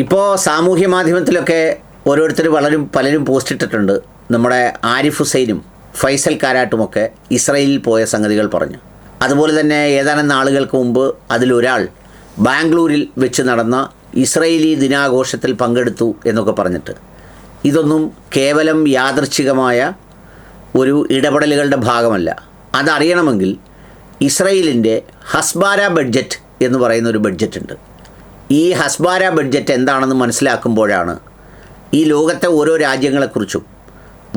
ഇപ്പോൾ സാമൂഹ്യ മാധ്യമത്തിലൊക്കെ ഓരോരുത്തർ പലരും പോസ്റ്റ് ഇട്ടിട്ടുണ്ട്. നമ്മുടെ ആരിഫ് ഹുസൈനും ഫൈസൽ കാരാട്ടുമൊക്കെ ഇസ്രയേലിൽ പോയ സംഗതികൾ പറഞ്ഞു. അതുപോലെ തന്നെ ഏതാനും നാളുകൾക്ക് മുമ്പ് അതിലൊരാൾ ബാംഗ്ലൂരിൽ വെച്ച് നടന്ന ഇസ്രയേലി ദിനാഘോഷത്തിൽ പങ്കെടുത്തു എന്നൊക്കെ പറഞ്ഞിട്ട്, ഇതൊന്നും കേവലം യാദൃച്ഛികമായ ഒരു ഇടപെടലുകളുടെ ഭാഗമല്ല. അതറിയണമെങ്കിൽ ഇസ്രയേലിൻ്റെ ഹസ്ബാര ബഡ്ജറ്റ് എന്ന് പറയുന്ന ഒരു ബഡ്ജറ്റുണ്ട്. ഈ ഹസ്ബാര ബഡ്ജറ്റ് എന്താണെന്ന് മനസ്സിലാക്കുമ്പോഴാണ് ഈ ലോകത്തെ ഓരോ രാജ്യങ്ങളെക്കുറിച്ചും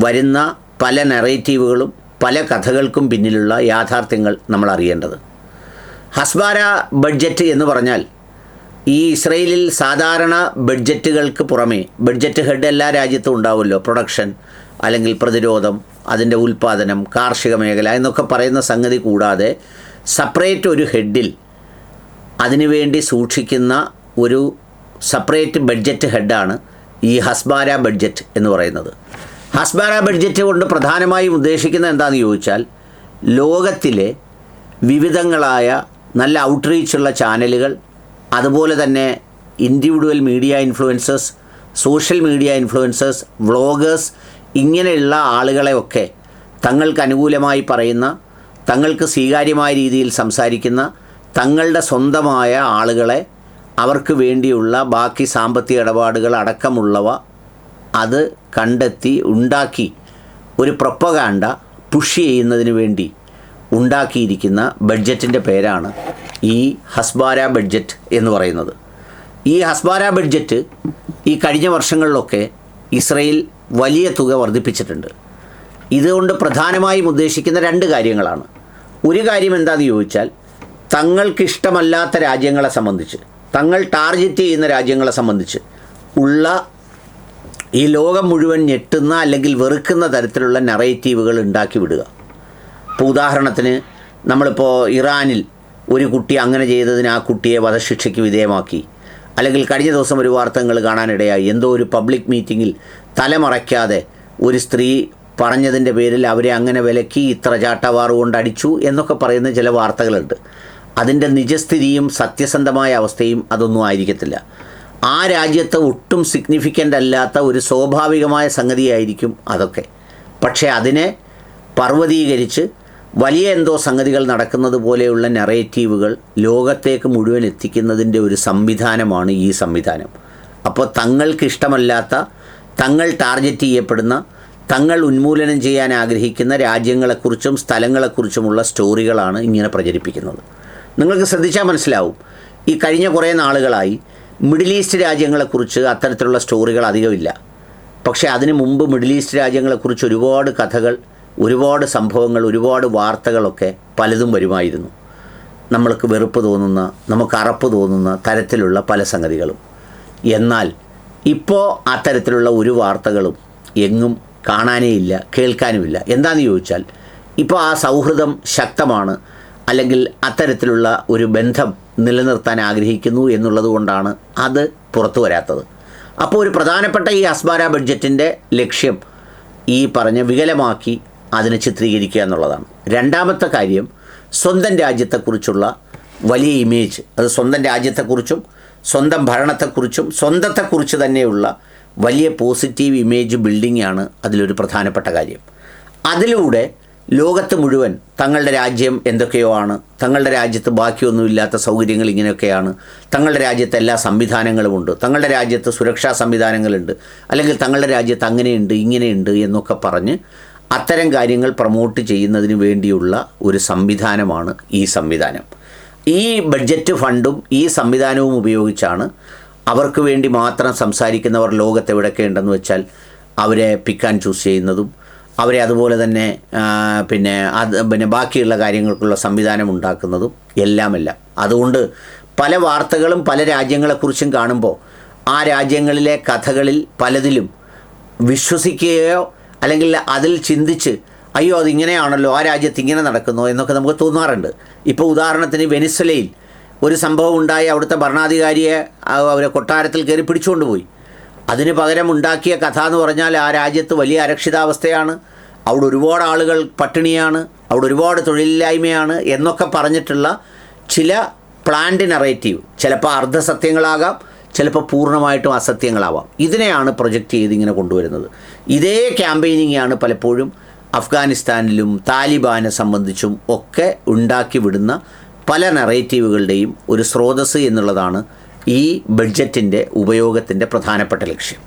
വരുന്ന പല നെറേറ്റീവുകളും പല കഥകൾക്കും പിന്നിലുള്ള യാഥാർത്ഥ്യങ്ങൾ നമ്മൾ അറിയേണ്ടത്. ഹസ്ബാര ബഡ്ജറ്റ് എന്ന് പറഞ്ഞാൽ ഈ ഇസ്രയേലിൽ സാധാരണ ബഡ്ജറ്റുകൾക്ക് പുറമേ, ബഡ്ജറ്റ് ഹെഡ് എല്ലാ രാജ്യത്തും ഉണ്ടാവുമല്ലോ, പ്രൊഡക്ഷൻ അല്ലെങ്കിൽ പ്രതിരോധം, അതിൻ്റെ ഉൽപ്പാദനം, കാർഷിക മേഖല എന്നൊക്കെ പറയുന്ന സംഗതി കൂടാതെ സെപ്പറേറ്റ് ഒരു ഹെഡിൽ അതിനുവേണ്ടി സൂക്ഷിക്കുന്ന ഒരു സെപ്പറേറ്റ് ബഡ്ജറ്റ് ഹെഡാണ് ഈ ഹസ്ബാര ബഡ്ജറ്റ് എന്ന് പറയുന്നത്. ഹസ്ബാര ബഡ്ജറ്റ് കൊണ്ട് പ്രധാനമായും ഉദ്ദേശിക്കുന്നത് എന്താണെന്ന് ചോദിച്ചാൽ, ലോകത്തിലെ വിവിധങ്ങളായ നല്ല ഔട്ട്റീച്ചുള്ള ചാനലുകൾ, അതുപോലെ തന്നെ individual media influencers, social media influencers, vloggers, ഇങ്ങനെയുള്ള ആളുകളെയൊക്കെ തങ്ങൾക്ക് അനുകൂലമായി പറയുന്ന, തങ്ങൾക്ക് സ്വീകാര്യമായ രീതിയിൽ സംസാരിക്കുന്ന, തങ്ങളുടെ സ്വന്തമായ ആളുകളെ അവർക്ക് വേണ്ടിയുള്ള ബാക്കി സാമ്പത്തിക ഇടപാടുകൾ അടക്കമുള്ളവ അത് കണ്ടെത്തി ഉണ്ടാക്കി ഒരു പ്രൊപ്പഗാൻഡ പുഷ് ചെയ്യുന്നതിന് വേണ്ടി ഉണ്ടാക്കിയിരിക്കുന്ന ബഡ്ജറ്റിൻ്റെ പേരാണ് ഈ ഹസ്ബാര ബഡ്ജറ്റ് എന്ന് പറയുന്നത്. ഈ ഹസ്ബാര ബഡ്ജറ്റ് ഈ കഴിഞ്ഞ വർഷങ്ങളിലൊക്കെ ഇസ്രയേൽ വലിയ തുക വർദ്ധിപ്പിച്ചിട്ടുണ്ട്. ഇതുകൊണ്ട് പ്രധാനമായും ഉദ്ദേശിക്കുന്ന രണ്ട് കാര്യങ്ങളാണ്. ഒരു കാര്യം എന്താണെന്ന് ചോദിച്ചാൽ, തങ്ങൾക്കിഷ്ടമല്ലാത്ത രാജ്യങ്ങളെ സംബന്ധിച്ച്, തങ്ങൾ ടാർഗറ്റ് ചെയ്യുന്ന രാജ്യങ്ങളെ സംബന്ധിച്ച് ഉള്ള ഈ ലോകം മുഴുവൻ ഞെട്ടുന്ന അല്ലെങ്കിൽ വെറുക്കുന്ന തരത്തിലുള്ള നറേറ്റീവുകൾ ഉണ്ടാക്കി വിടുക. ഇപ്പോൾ ഉദാഹരണത്തിന് നമ്മളിപ്പോൾ ഇറാനിൽ ഒരു കുട്ടി അങ്ങനെ ചെയ്തതിന് ആ കുട്ടിയെ വധശിക്ഷയ്ക്ക് വിധേയമാക്കി. അല്ലെങ്കിൽ കഴിഞ്ഞ ദിവസം ഒരു വാർത്തകൾ കാണാനിടയായി, എന്തോ ഒരു പബ്ലിക് മീറ്റിങ്ങിൽ തലമറയ്ക്കാതെ ഒരു സ്ത്രീ പറഞ്ഞതിൻ്റെ പേരിൽ അവരെ അങ്ങനെ വിലക്കി, ഇത്ര ചാട്ടവാറ് കൊണ്ട് അടിച്ചു എന്നൊക്കെ പറയുന്ന ചില വാർത്തകളുണ്ട്. അതിൻ്റെ നിജസ്ഥിതിയും സത്യസന്ധമായ അവസ്ഥയും അതൊന്നും ആയിരിക്കത്തില്ല. ആ രാജ്യത്ത് ഒട്ടും സിഗ്നിഫിക്കൻ്റ് അല്ലാത്ത ഒരു സ്വാഭാവികമായ സംഗതിയായിരിക്കും അതൊക്കെ. പക്ഷേ അതിനെ പർവ്വതീകരിച്ച് വലിയ എന്തോ സംഗതികൾ നടക്കുന്നത് പോലെയുള്ള നറേറ്റീവുകൾ ലോകത്തേക്ക് മുഴുവൻ എത്തിക്കുന്നതിൻ്റെ ഒരു സംവിധാനമാണ് ഈ സംവിധാനം. അപ്പോൾ തങ്ങൾക്കിഷ്ടമല്ലാത്ത, തങ്ങൾ ടാർഗറ്റ് ചെയ്യപ്പെടുന്ന, തങ്ങൾ ഉന്മൂലനം ചെയ്യാൻ ആഗ്രഹിക്കുന്ന രാജ്യങ്ങളെക്കുറിച്ചും സ്ഥലങ്ങളെക്കുറിച്ചുമുള്ള സ്റ്റോറികളാണ് ഇങ്ങനെ പ്രചരിപ്പിക്കുന്നത്. നിങ്ങൾക്ക് ശ്രദ്ധിച്ചാൽ മനസ്സിലാവും, ഈ കഴിഞ്ഞ കുറേ നാളുകളായി മിഡിൽ ഈസ്റ്റ് രാജ്യങ്ങളെക്കുറിച്ച് അത്തരത്തിലുള്ള സ്റ്റോറികൾ അധികമില്ല. പക്ഷേ അതിനു മുമ്പ് മിഡിൽ ഈസ്റ്റ് രാജ്യങ്ങളെക്കുറിച്ച് ഒരുപാട് കഥകൾ, ഒരുപാട് സംഭവങ്ങൾ, ഒരുപാട് വാർത്തകളൊക്കെ പലതും വരുമായിരുന്നു. നമ്മൾക്ക് വെറുപ്പ് തോന്നുന്ന, നമുക്ക് അറപ്പ് തോന്നുന്ന തരത്തിലുള്ള പല സംഗതികളും. എന്നാൽ ഇപ്പോൾ അത്തരത്തിലുള്ള ഒരു വാർത്തകളും എങ്ങും കാണാനേ ഇല്ല, കേൾക്കാനുമില്ല. എന്താണെന്ന് ചോദിച്ചാൽ, ഇപ്പോൾ ആ സൗഹൃദം ശക്തമാണ്, അല്ലെങ്കിൽ അത്തരത്തിലുള്ള ഒരു ബന്ധം നിലനിർത്താൻ ആഗ്രഹിക്കുന്നു എന്നുള്ളത് കൊണ്ടാണ് അത് പുറത്തു വരാത്തത്. അപ്പോൾ ഒരു പ്രധാനപ്പെട്ട ഈ ഹസ്ബാര ബഡ്ജറ്റിൻ്റെ ലക്ഷ്യം ഈ പറഞ്ഞ വികലമാക്കി അതിനെ ചിത്രീകരിക്കുക എന്നുള്ളതാണ്. രണ്ടാമത്തെ കാര്യം, സ്വന്തം രാജ്യത്തെക്കുറിച്ചുള്ള വലിയ ഇമേജ്, അത് സ്വന്തം രാജ്യത്തെക്കുറിച്ചും സ്വന്തം ഭരണത്തെക്കുറിച്ചും സ്വന്തത്തെക്കുറിച്ച് തന്നെയുള്ള വലിയ പോസിറ്റീവ് ഇമേജ് ബിൽഡിംഗ് ആണ് അതിലൊരു പ്രധാനപ്പെട്ട കാര്യം. അതിലൂടെ ലോകത്ത് മുഴുവൻ തങ്ങളുടെ രാജ്യം എന്തൊക്കെയോ ആണ്, തങ്ങളുടെ രാജ്യത്ത് ബാക്കിയൊന്നുമില്ലാത്ത സൗകര്യങ്ങൾ ഇങ്ങനെയൊക്കെയാണ്, തങ്ങളുടെ രാജ്യത്ത് എല്ലാ സംവിധാനങ്ങളുമുണ്ട്, തങ്ങളുടെ രാജ്യത്ത് സുരക്ഷാ സംവിധാനങ്ങളുണ്ട്, അല്ലെങ്കിൽ തങ്ങളുടെ രാജ്യത്ത് അങ്ങനെയുണ്ട് ഇങ്ങനെയുണ്ട് എന്നൊക്കെ പറഞ്ഞ് അത്തരം കാര്യങ്ങൾ പ്രൊമോട്ട് ചെയ്യുന്നതിന് വേണ്ടിയുള്ള ഒരു സംവിധാനമാണ് ഈ സംവിധാനം. ഈ ബഡ്ജറ്റ് ഫണ്ടും ഈ സംവിധാനവും ഉപയോഗിച്ചാണ് അവർക്ക് വേണ്ടി മാത്രം സംസാരിക്കുന്നവർ ലോകത്തെവിടെയൊക്കെ ഉണ്ടെന്ന് വെച്ചാൽ അവരെ പിക്ക് ആൻഡ് ചൂസ് ചെയ്യുന്നതും, അവരെ അതുപോലെ തന്നെ പിന്നെ ബാക്കിയുള്ള കാര്യങ്ങൾക്കുള്ള സംവിധാനം ഉണ്ടാക്കുന്നതും എല്ലാം. അതുകൊണ്ട് പല വാർത്തകളും പല രാജ്യങ്ങളെക്കുറിച്ചും കാണുമ്പോൾ ആ രാജ്യങ്ങളിലെ കഥകളിൽ പലതിലും വിശ്വസിക്കുകയോ അല്ലെങ്കിൽ അതിൽ ചിന്തിച്ച് അയ്യോ അതിങ്ങനെയാണല്ലോ, ആ രാജ്യത്ത് ഇങ്ങനെ നടക്കുന്നു എന്നൊക്കെ നമുക്ക് തോന്നാറുണ്ട്. ഇപ്പോൾ ഉദാഹരണത്തിന് വെനിസ്വലയിൽ ഒരു സംഭവം ഉണ്ടായി, അവിടുത്തെ ഭരണാധികാരിയെ അവരെ കൊട്ടാരത്തിൽ കയറി പിടിച്ചുകൊണ്ട് പോയി. അതിന് പകരം ഉണ്ടാക്കിയ കഥ എന്ന് പറഞ്ഞാൽ ആ രാജ്യത്ത് വലിയ അരക്ഷിതാവസ്ഥയാണ്, അവിടെ ഒരുപാട് ആളുകൾ പട്ടിണിയാണ്, അവിടെ ഒരുപാട് തൊഴിലില്ലായ്മയാണ് എന്നൊക്കെ പറഞ്ഞിട്ടുള്ള ചില പ്ലാൻഡ് നറേറ്റീവ്, ചിലപ്പോൾ അർദ്ധസത്യങ്ങളാകാം, ചിലപ്പോൾ പൂർണ്ണമായിട്ടും അസത്യങ്ങളാവാം. ഇതിനെയാണ് പ്രൊജക്റ്റ് ചെയ്ത് ഇങ്ങനെ കൊണ്ടുവരുന്നത്. ഇതേ ക്യാമ്പയിനിങ്ങാണ് പലപ്പോഴും അഫ്ഗാനിസ്ഥാനിലും താലിബാനെ സംബന്ധിച്ചും ഒക്കെ ഉണ്ടാക്കി വിടുന്ന പല നറേറ്റീവുകളുടെയും ഒരു സ്രോതസ്സ് എന്നുള്ളതാണ് ഈ ബഡ്ജറ്റിൻ്റെ ഉപയോഗത്തിൻ്റെ പ്രധാനപ്പെട്ട ലക്ഷ്യം.